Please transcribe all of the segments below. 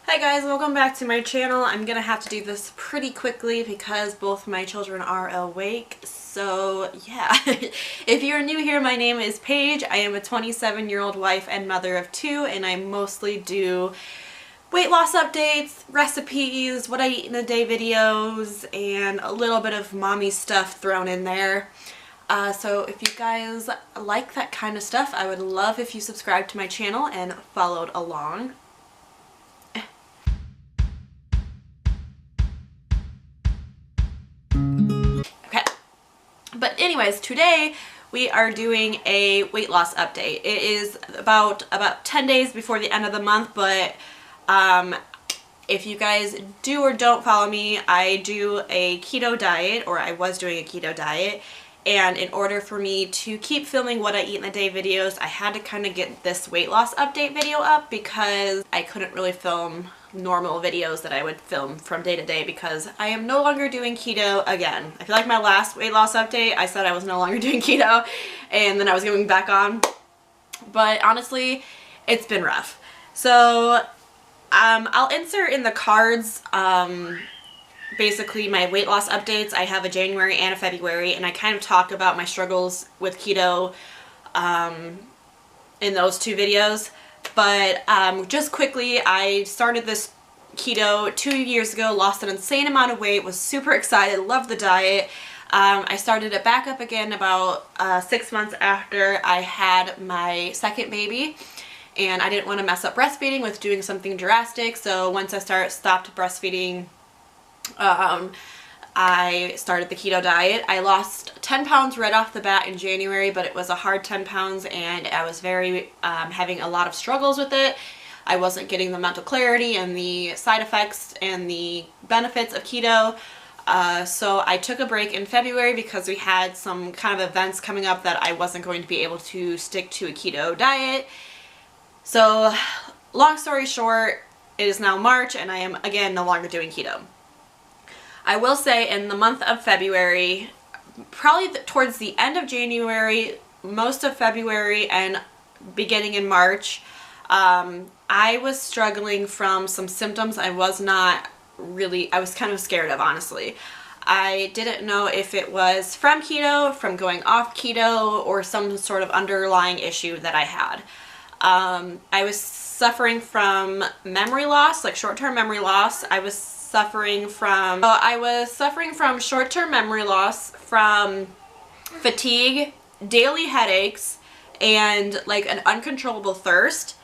Hi guys, welcome back to my channel. I'm gonna have to do this pretty quickly because both my children are awake. So yeah, if you're new here, my name is Paige. I am a 27-year-old wife and mother of two, and I mostly do weight loss updates, recipes, what I eat in a day videos, and a little bit of mommy stuff thrown in there. So if you guys like that kind of stuff, I would love if you subscribed to my channel and followed along. But anyways, today we are doing a weight loss update. It is about 10 days before the end of the month, but if you guys do or don't follow me, I do a keto diet, or I was doing a keto diet, and in order for me to keep filming what I eat in a day videos, I had to kind of get this weight loss update video up because I couldn't really film normal videos that I would film from day to day because I am no longer doing keto again. I feel like my last weight loss update, I said I was no longer doing keto and then I was going back on. But honestly, it's been rough. So I'll insert in the cards basically my weight loss updates. I have a January and a February, and I kind of talk about my struggles with keto in those two videos. But just quickly, I started this keto 2 years ago, lost an insane amount of weight, was super excited, loved the diet. I started it back up again about 6 months after I had my second baby, and I didn't want to mess up breastfeeding with doing something drastic. So once I stopped breastfeeding, I started the keto diet. I lost 10 pounds right off the bat in January, but it was a hard 10 pounds and I was very having a lot of struggles with it. I wasn't getting the mental clarity and the side effects and the benefits of keto. So I took a break in February because we had some kind of events coming up that I wasn't going to be able to stick to a keto diet. So long story short, it is now March and I am again no longer doing keto. I will say in the month of February, probably towards the end of January, most of February, and beginning in March, I was struggling from some symptoms I was kind of scared of, honestly. I didn't know if it was from keto, from going off keto, or some sort of underlying issue that I had. I was suffering from memory loss, like short-term memory loss. I was suffering from short-term memory loss, from fatigue, daily headaches, and like an uncontrollable thirst.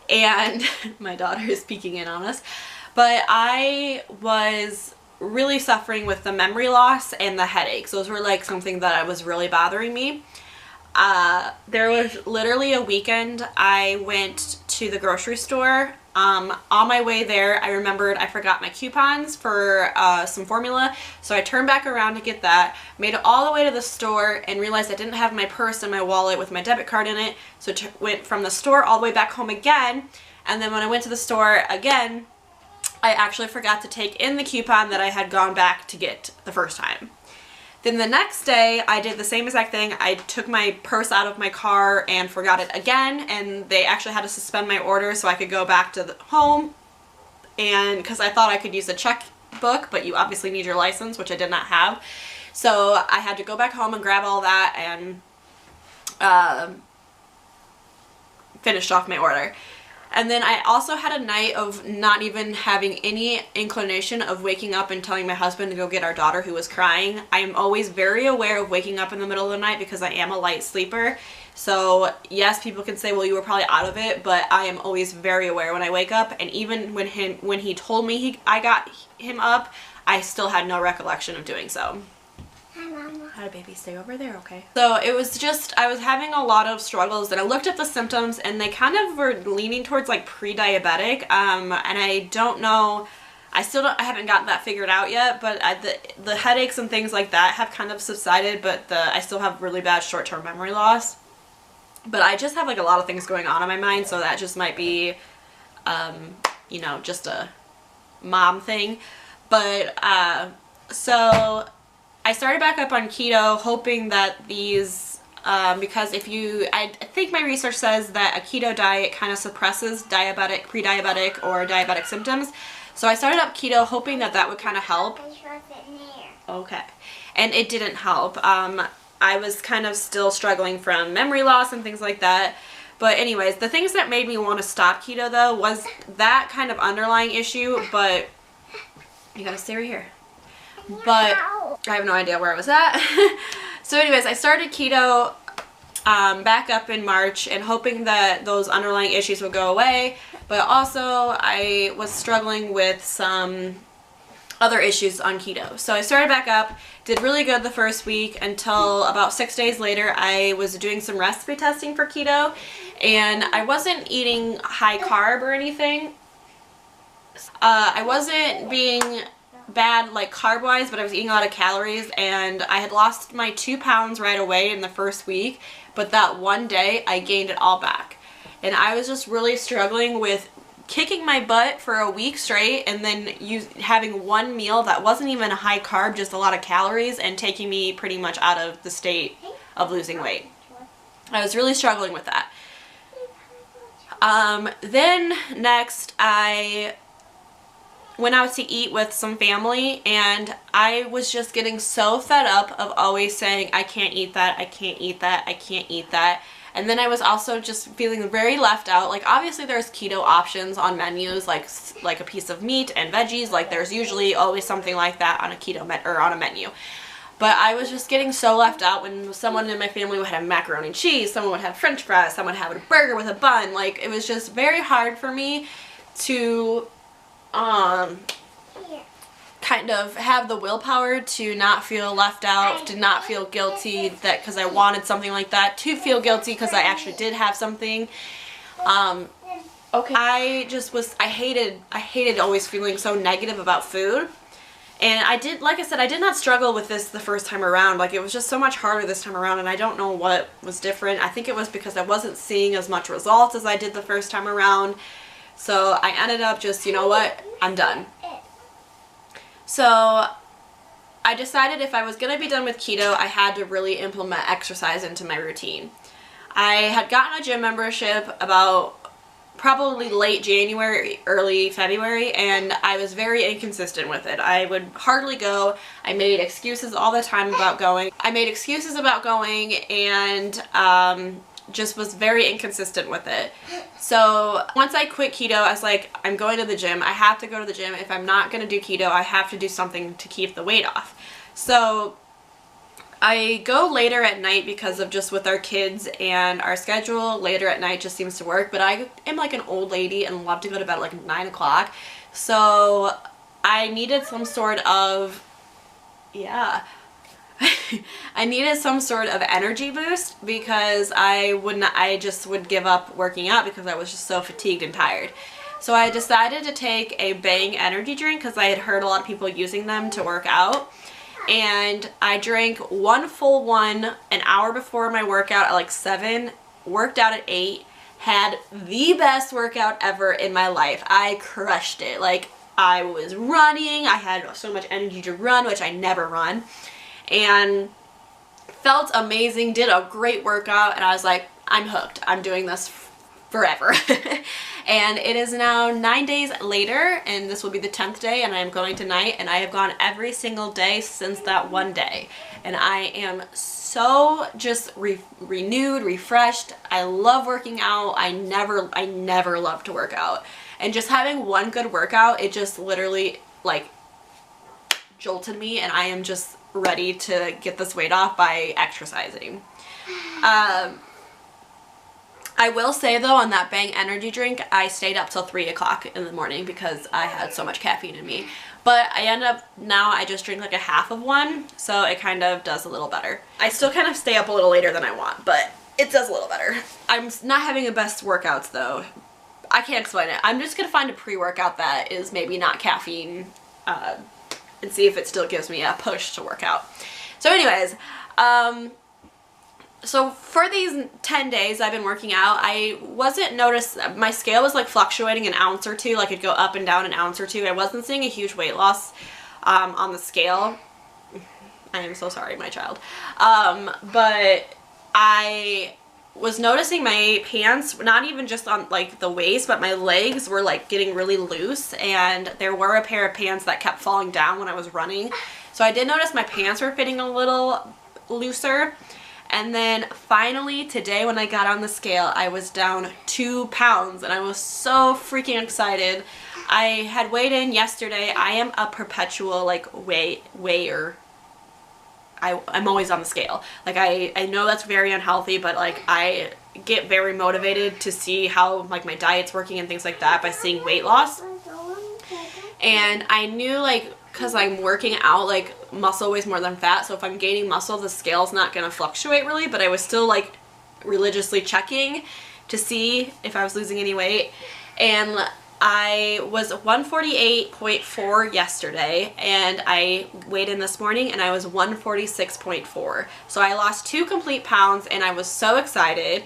And my daughter is peeking in on us, but I was really suffering with the memory loss and the headaches. Those were like something that was really bothering me. There was literally a weekend I went to the grocery store. On my way there, I remembered I forgot my coupons for some formula, so I turned back around to get that, made it all the way to the store, and realized I didn't have my purse and my wallet with my debit card in it, so went from the store all the way back home again, and then when I went to the store again, I actually forgot to take in the coupon that I had gone back to get the first time. Then the next day, I did the same exact thing. I took my purse out of my car and forgot it again, and they actually had to suspend my order so I could go back to the home, and because I thought I could use a checkbook, but you obviously need your license, which I did not have. So I had to go back home and grab all that and finished off my order. And then I also had a night of not even having any inclination of waking up and telling my husband to go get our daughter who was crying. I am always very aware of waking up in the middle of the night because I am a light sleeper. So yes, people can say, well, you were probably out of it, but I am always very aware when I wake up. And even when he told me I got him up, I still had no recollection of doing so. Hi, Mama. Hi, baby. Stay over there, okay? So it was just, I was having a lot of struggles, and I looked at the symptoms, and they kind of were leaning towards like pre-diabetic, and I don't know, I haven't gotten that figured out yet, but the headaches and things like that have kind of subsided, but I still have really bad short-term memory loss. But I just have like a lot of things going on in my mind, so that just might be, you know, just a mom thing. But, so I started back up on keto hoping that these because I think my research says that a keto diet kind of suppresses diabetic, pre-diabetic, or diabetic symptoms. So I started up keto hoping that that would kind of help. Okay. And it didn't help. I was kind of still struggling from memory loss and things like that. But anyways, the things that made me want to stop keto though was that kind of underlying issue, but you gotta stay right here. But I have no idea where I was at. So anyways, I started keto back up in March and hoping that those underlying issues would go away, but also I was struggling with some other issues on keto. So I started back up, did really good the first week until about 6 days later I was doing some recipe testing for keto, and I wasn't eating high carb or anything. I wasn't being bad like carb wise, but I was eating a lot of calories, and I had lost my 2 pounds right away in the first week, but that one day I gained it all back. And I was just really struggling with kicking my butt for a week straight and then having one meal that wasn't even a high carb, just a lot of calories, and taking me pretty much out of the state of losing weight. I was really struggling with that. Then next I went out to eat with some family, and I was just getting so fed up of always saying I can't eat that, I can't eat that, I can't eat that. And then I was also just feeling very left out. Like obviously there's keto options on menus, like a piece of meat and veggies, like there's usually always something like that on a keto or on a menu. But I was just getting so left out when someone in my family would have macaroni and cheese, someone would have french fries, someone would have a burger with a bun. Like it was just very hard for me to kind of have the willpower to not feel left out, to not feel guilty that because I wanted something like that, to feel guilty because I actually did have something. Okay. I hated always feeling so negative about food. And like I said, I did not struggle with this the first time around. Like it was just so much harder this time around, and I don't know what was different. I think it was because I wasn't seeing as much results as I did the first time around. So I ended up just, you know what, I'm done. So I decided if I was going to be done with keto, I had to really implement exercise into my routine. I had gotten a gym membership about probably late January, early February, and I was very inconsistent with it. I would hardly go. I made excuses all the time about going. And just was very inconsistent with it. So once I quit keto, I was like, I'm going to the gym. I have to go to the gym. If I'm not going to do keto, I have to do something to keep the weight off. So I go later at night because of just with our kids and our schedule. Later at night just seems to work, but I am like an old lady and love to go to bed at like 9 o'clock. So I needed some sort of, I needed some sort of energy boost because I just would give up working out because I was just so fatigued and tired. So I decided to take a Bang energy drink because I had heard a lot of people using them to work out. And I drank one full one an hour before my workout at like 7, worked out at 8, had the best workout ever in my life. I crushed it. Like I was running, I had so much energy to run, which I never run. And felt amazing, did a great workout, and I was like, I'm hooked. I'm doing this forever. And it is now 9 days later, and this will be the 10th day, and I am going tonight, and I have gone every single day since that one day. And I am so just renewed, refreshed. I love working out. I never loved to work out. And just having one good workout, it just literally like jolted me, and I am just ready to get this weight off by exercising. I will say though, on that Bang energy drink, I stayed up till 3 o'clock in the morning because I had so much caffeine in me. But I end up, now I just drink like a half of one, so it kind of does a little better. I still kind of stay up a little later than I want, but it does a little better. I'm not having the best workouts though. I can't explain it. I'm just gonna find a pre-workout that is maybe not caffeine, and see if it still gives me a push to work out. So anyways, so for these 10 days I've been working out, I wasn't my scale was like fluctuating an ounce or two, like it'd go up and down an ounce or two. I wasn't seeing a huge weight loss on the scale. I am so sorry, my child. But I was noticing my pants, not even just on like the waist, but my legs were like getting really loose, and there were a pair of pants that kept falling down when I was running. So I did notice my pants were fitting a little looser. And then finally today when I got on the scale, I was down 2 pounds, and I was so freaking excited. I had weighed in yesterday. I am a perpetual like weigher. I'm always on the scale. Like I know that's very unhealthy, but like I get very motivated to see how like my diet's working and things like that by seeing weight loss. And I knew, like, because I'm working out, like muscle weighs more than fat, so if I'm gaining muscle, the scale's not going to fluctuate really, but I was still like religiously checking to see if I was losing any weight. And I was 148.4 yesterday, and I weighed in this morning and I was 146.4. So I lost 2 complete pounds, and I was so excited,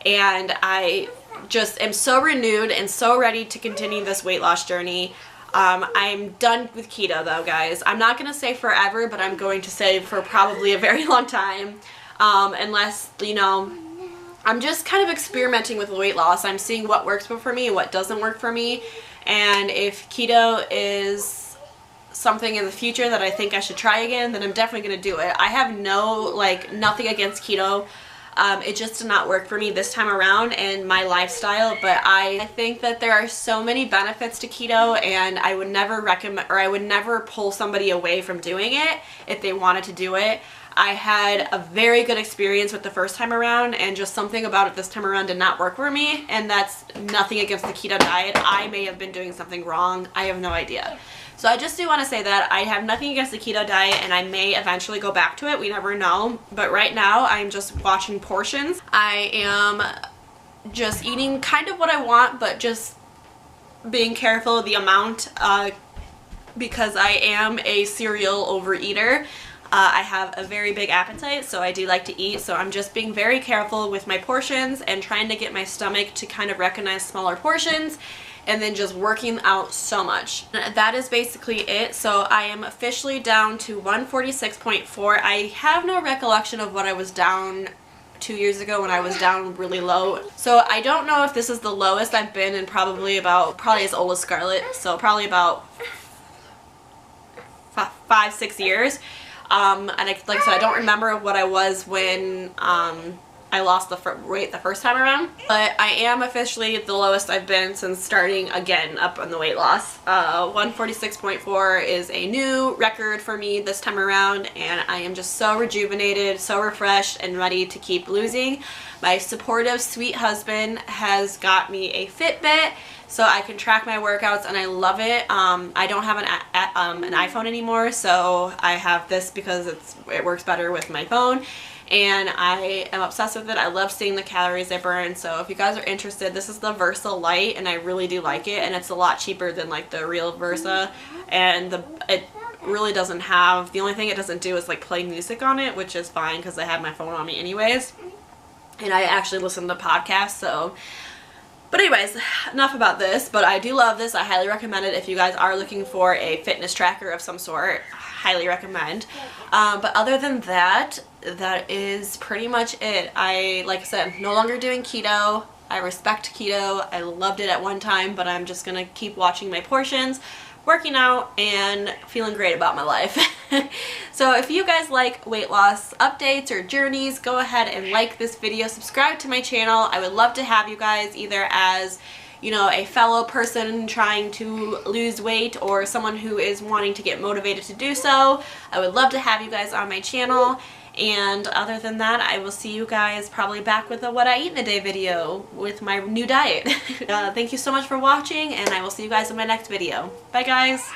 and I just am so renewed and so ready to continue this weight loss journey. I'm done with keto though, guys. I'm not going to say forever, but I'm going to say for probably a very long time, unless, you know, I'm just kind of experimenting with weight loss. I'm seeing what works for me, what doesn't work for me, and if keto is something in the future that I think I should try again, then I'm definitely going to do it. I have nothing against keto. It just did not work for me this time around in my lifestyle, but I think that there are so many benefits to keto, and I would never recommend, or I would never pull somebody away from doing it if they wanted to do it. I had a very good experience with the first time around, and just something about it this time around did not work for me, and that's nothing against the keto diet. I may have been doing something wrong. I have no idea. So I just do want to say that I have nothing against the keto diet, and I may eventually go back to it. We never know. But right now, I'm just watching portions. I am just eating kind of what I want, but just being careful of the amount because I am a cereal overeater. I have a very big appetite, so I do like to eat, so I'm just being very careful with my portions and trying to get my stomach to kind of recognize smaller portions, and then just working out so much. That is basically it. So I am officially down to 146.4. I have no recollection of what I was down 2 years ago when I was down really low. So I don't know if this is the lowest I've been in probably as old as Scarlett, so probably about 5-6 years. And like I said, I don't remember what I was when I lost the weight the first time around, but I am officially the lowest I've been since starting again up on the weight loss. 146.4 is a new record for me this time around, and I am just so rejuvenated, so refreshed, and ready to keep losing. My supportive, sweet husband has got me a FitBit, so I can track my workouts, and I love it. I don't have an iPhone anymore, so I have this because it works better with my phone, and I am obsessed with it. I love seeing the calories I burn, so if you guys are interested, this is the Versa Lite, and I really do like it, and it's a lot cheaper than like the real Versa, and it really doesn't have, the only thing it doesn't do is like play music on it, which is fine because I have my phone on me anyways, and I actually listen to podcasts, so. But anyways, enough about this, but I do love this. I highly recommend it if you guys are looking for a fitness tracker of some sort. Highly recommend. But other than that, that is pretty much it. Like I said, I'm no longer doing keto. I respect keto. I loved it at one time, but I'm just going to keep watching my portions, working out, and feeling great about my life. So if you guys like weight loss updates or journeys, go ahead and like this video, subscribe to my channel. I would love to have you guys either as, you know, a fellow person trying to lose weight or someone who is wanting to get motivated to do so. I would love to have you guys on my channel. And other than that, I will see you guys probably back with a what I eat in a day video with my new diet. Thank you so much for watching, and I will see you guys in my next video. Bye guys!